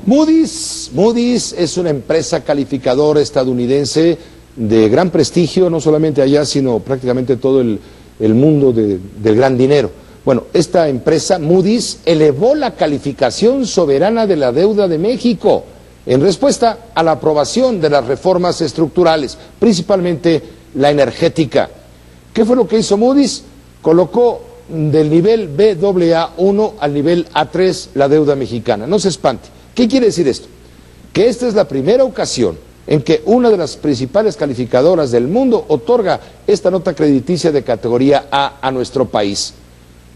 Moody's es una empresa calificadora estadounidense de gran prestigio, no solamente allá, sino prácticamente todo el mundo del gran dinero. Bueno, esta empresa, Moody's, elevó la calificación soberana de la deuda de México en respuesta a la aprobación de las reformas estructurales, principalmente la energética. ¿Qué fue lo que hizo Moody's? Colocó del nivel Baa1 al nivel A3 la deuda mexicana. No se espante. ¿Qué quiere decir esto? Que esta es la primera ocasión en que una de las principales calificadoras del mundo otorga esta nota crediticia de categoría A nuestro país.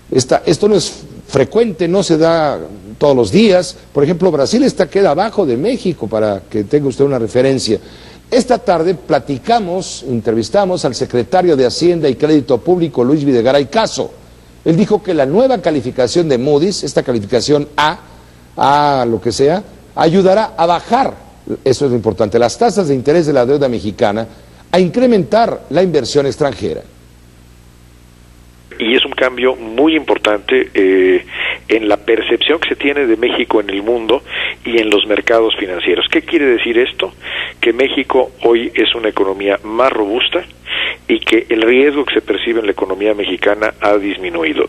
Esto no es frecuente, no se da todos los días. Por ejemplo, Brasil queda abajo de México, para que tenga usted una referencia. Esta tarde entrevistamos al secretario de Hacienda y Crédito Público, Luis Videgaray Caso. Él dijo que la nueva calificación de Moody's, esta calificación A lo que sea, ayudará a bajar, eso es lo importante, las tasas de interés de la deuda mexicana, a incrementar la inversión extranjera. Y es un cambio muy importante en la percepción que se tiene de México en el mundo y en los mercados financieros. ¿Qué quiere decir esto? Que México hoy es una economía más robusta y que el riesgo que se percibe en la economía mexicana ha disminuido.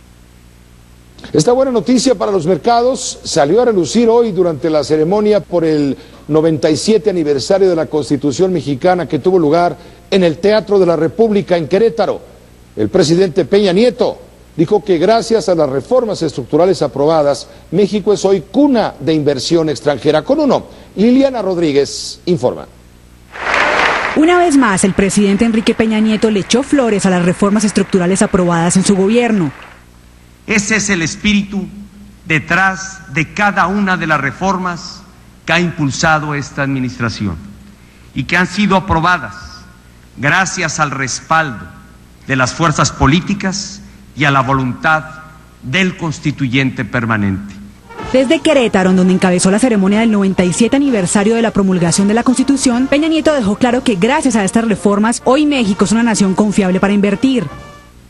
Esta buena noticia para los mercados salió a relucir hoy durante la ceremonia por el 97 aniversario de la Constitución mexicana que tuvo lugar en el Teatro de la República en Querétaro. El presidente Peña Nieto dijo que gracias a las reformas estructurales aprobadas, México es hoy cuna de inversión extranjera. Con uno, Liliana Rodríguez informa. Una vez más, el presidente Enrique Peña Nieto le echó flores a las reformas estructurales aprobadas en su gobierno. Ese es el espíritu detrás de cada una de las reformas que ha impulsado esta administración y que han sido aprobadas gracias al respaldo de las fuerzas políticas y a la voluntad del constituyente permanente. Desde Querétaro, donde encabezó la ceremonia del 97 aniversario de la promulgación de la Constitución, Peña Nieto dejó claro que gracias a estas reformas, hoy México es una nación confiable para invertir.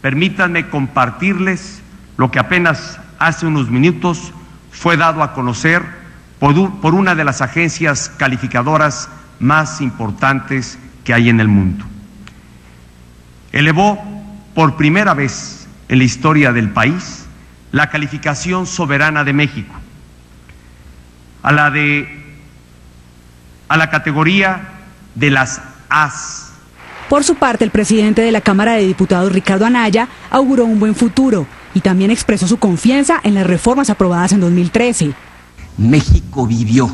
Permítanme compartirles lo que apenas hace unos minutos fue dado a conocer por una de las agencias calificadoras más importantes que hay en el mundo. Elevó por primera vez en la historia del país la calificación soberana de México a la categoría de las As. Por su parte, el presidente de la Cámara de Diputados, Ricardo Anaya, auguró un buen futuro y también expresó su confianza en las reformas aprobadas en 2013. México vivió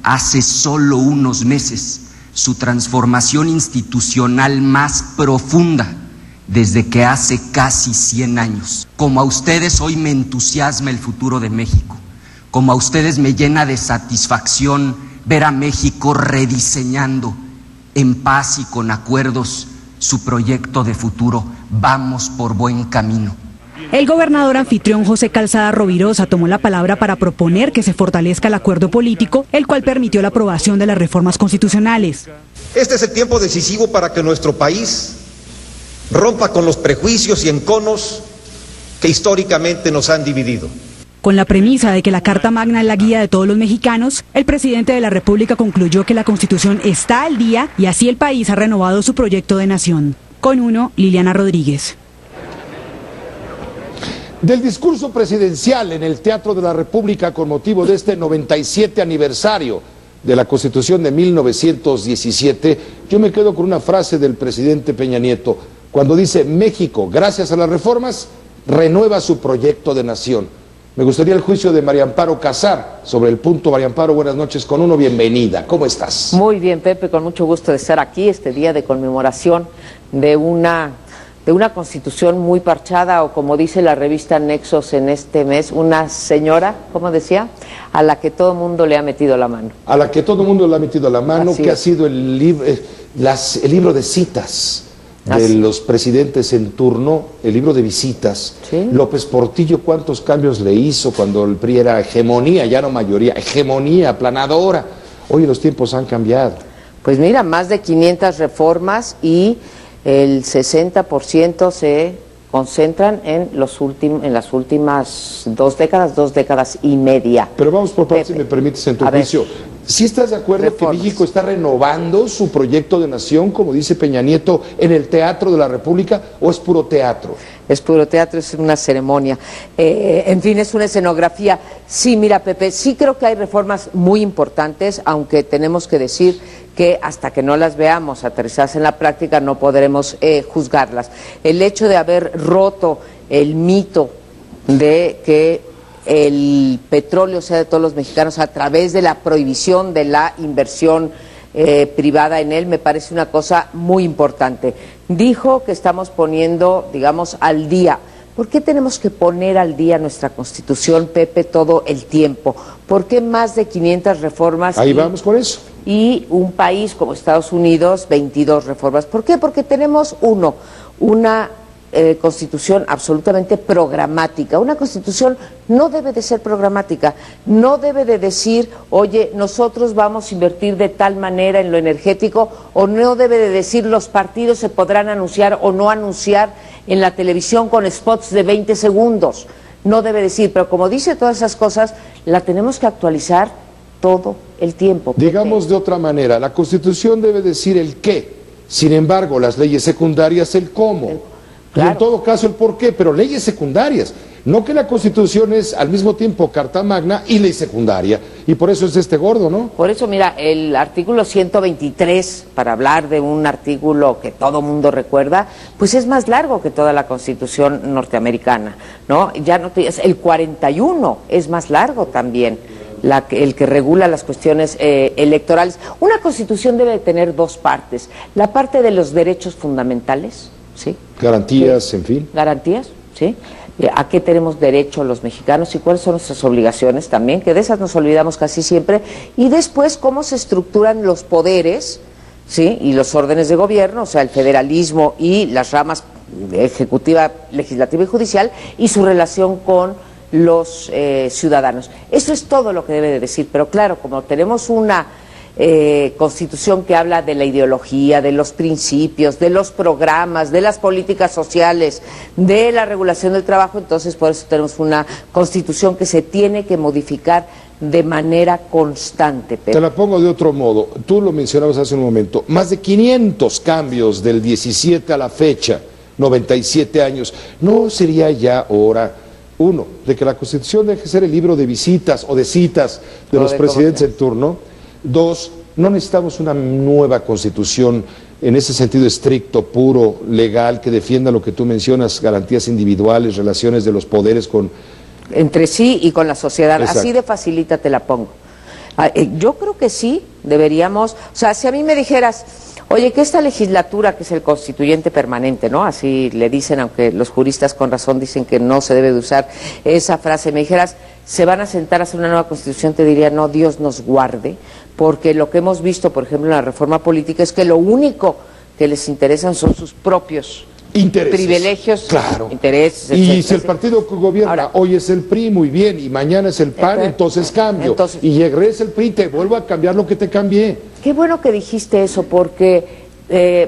hace solo unos meses su transformación institucional más profunda desde que hace casi 100 años. Como a ustedes hoy me entusiasma el futuro de México, como a ustedes me llena de satisfacción ver a México rediseñando en paz y con acuerdos su proyecto de futuro. Vamos por buen camino. El gobernador anfitrión José Calzada Rovirosa tomó la palabra para proponer que se fortalezca el acuerdo político, el cual permitió la aprobación de las reformas constitucionales. Este es el tiempo decisivo para que nuestro país rompa con los prejuicios y enconos que históricamente nos han dividido. Con la premisa de que la Carta Magna es la guía de todos los mexicanos, el presidente de la República concluyó que la Constitución está al día y así el país ha renovado su proyecto de nación. Con uno, Liliana Rodríguez. Del discurso presidencial en el Teatro de la República con motivo de este 97 aniversario de la Constitución de 1917, yo me quedo con una frase del presidente Peña Nieto, cuando dice: México, gracias a las reformas, renueva su proyecto de nación. Me gustaría el juicio de María Amparo Casar sobre el punto. María Amparo, buenas noches, con uno, bienvenida. ¿Cómo estás? Muy bien, Pepe, con mucho gusto de estar aquí este día de conmemoración de una Constitución muy parchada, o como dice la revista Nexos en este mes, una señora, ¿cómo decía? A la que todo mundo le ha metido la mano. A la que todo mundo le ha metido la mano, Así que es. ha sido el libro de citas de los presidentes en turno, el libro de visitas. Sí. López Portillo, ¿cuántos cambios le hizo cuando el PRI era hegemonía, ya no mayoría, hegemonía aplanadora? Hoy los tiempos han cambiado. Pues mira, más de 500 reformas y el 60% se concentran en las últimas 2 décadas y media. Pero vamos por partes, si me permites, en tu juicio. ¿Sí estás de acuerdo que México está renovando su proyecto de nación, como dice Peña Nieto, en el Teatro de la República, o es puro teatro? Es puro teatro, es una ceremonia. En fin, es una escenografía. Sí, mira, Pepe, sí creo que hay reformas muy importantes, aunque tenemos que decir que hasta que no las veamos aterrizadas en la práctica no podremos juzgarlas. El hecho de haber roto el mito de que el petróleo sea de todos los mexicanos a través de la prohibición de la inversión privada en él, me parece una cosa muy importante. Dijo que estamos poniendo, digamos, al día. ¿Por qué tenemos que poner al día nuestra Constitución, Pepe, todo el tiempo? ¿Por qué más de 500 reformas? Ahí vamos con eso. Y un país como Estados Unidos, 22 reformas. ¿Por qué? Porque tenemos una Constitución absolutamente programática. Una Constitución no debe de ser programática, no debe de decir, oye, nosotros vamos a invertir de tal manera en lo energético, o no debe de decir los partidos se podrán anunciar o no anunciar en la televisión con spots de 20 segundos. No debe decir, pero como dice todas esas cosas, la tenemos que actualizar todo el tiempo. Digamos de otra manera, la Constitución debe decir el qué, sin embargo, las leyes secundarias el cómo. Claro. Y en todo caso el por qué, pero leyes secundarias. No que la Constitución es al mismo tiempo Carta Magna y ley secundaria. Y por eso es este gordo, ¿no? Por eso, mira, el artículo 123, para hablar de un artículo que todo mundo recuerda, pues es más largo que toda la Constitución norteamericana, ¿no? Ya no te, el 41 es más largo también. El que regula las cuestiones electorales. Una Constitución debe tener 2 partes. La parte de los derechos fundamentales, ¿sí? Garantías, en fin. Garantías, ¿sí? ¿A qué tenemos derecho los mexicanos y cuáles son nuestras obligaciones también? Que de esas nos olvidamos casi siempre. Y después, cómo se estructuran los poderes, ¿sí? Y los órdenes de gobierno, o sea, el federalismo y las ramas ejecutiva, legislativa y judicial, y su relación con los ciudadanos. Eso es todo lo que debe de decir, pero claro, como tenemos una Constitución que habla de la ideología, de los principios, de los programas, de las políticas sociales, de la regulación del trabajo, entonces por eso tenemos una Constitución que se tiene que modificar de manera constante. Te la pongo de otro modo, tú lo mencionabas hace un momento, más de 500 cambios del 17 a la fecha, 97 años, ¿no sería ya hora, uno, de que la Constitución deje de ser el libro de visitas o de citas de los presidentes en turno? 2, no necesitamos una nueva Constitución en ese sentido estricto, puro, legal, que defienda lo que tú mencionas, garantías individuales, relaciones de los poderes con... entre sí y con la sociedad. Exacto. Así de facilita te la pongo. Yo creo que sí, deberíamos, o sea, si a mí me dijeras, oye, que esta legislatura, que es el constituyente permanente, ¿no? Así le dicen, aunque los juristas con razón dicen que no se debe de usar esa frase, me dijeras, ¿se van a sentar a hacer una nueva Constitución? Te diría, no, Dios nos guarde, porque lo que hemos visto, por ejemplo, en la reforma política es que lo único que les interesan son sus propios intereses, privilegios, claro, intereses, y etcétera. si el partido que gobierna ahora, hoy es el PRI, muy bien, y mañana es el PAN, entonces cambio, y regresa el PRI, te vuelvo a cambiar lo que te cambié. Qué bueno que dijiste eso, porque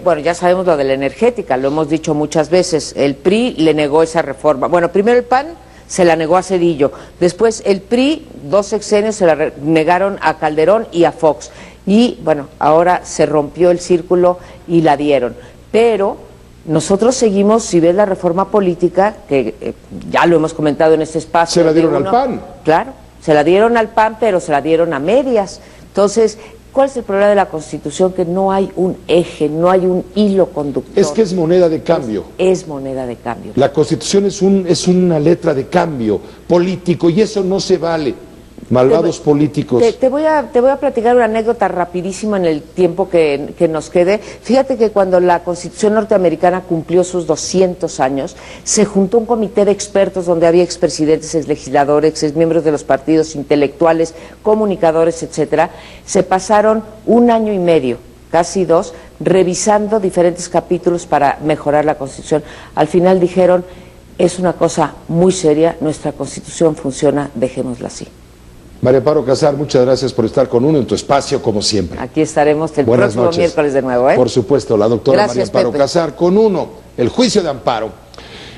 bueno, ya sabemos lo de la energética, lo hemos dicho muchas veces, el PRI le negó esa reforma, bueno, primero el PAN se la negó a Zedillo, después el PRI, 2 sexenios se la negaron a Calderón y a Fox, y bueno, ahora se rompió el círculo y la dieron, pero nosotros seguimos, si ves la reforma política, que ya lo hemos comentado en este espacio. Se la dieron al PAN. Claro, se la dieron al PAN, pero se la dieron a medias. Entonces, ¿cuál es el problema de la Constitución? Que no hay un eje, no hay un hilo conductor. Es que es moneda de cambio. Es moneda de cambio. La Constitución es una letra de cambio político y eso no se vale. Malvados políticos. Te voy a platicar una anécdota rapidísima en el tiempo que nos quede. Fíjate que cuando la Constitución norteamericana cumplió sus 200 años, se juntó un comité de expertos donde había expresidentes, exlegisladores, exmiembros de los partidos, intelectuales, comunicadores, etcétera. Se pasaron 1 año y medio, casi 2, revisando diferentes capítulos para mejorar la Constitución. Al final dijeron, es una cosa muy seria, nuestra Constitución funciona, dejémosla así. María Amparo Casar, muchas gracias por estar con uno en tu espacio, como siempre. Aquí estaremos el Buenas próximo noches. Miércoles de nuevo. Por supuesto, la doctora Gracias, María Amparo Pepe. Casar con uno, el juicio de amparo.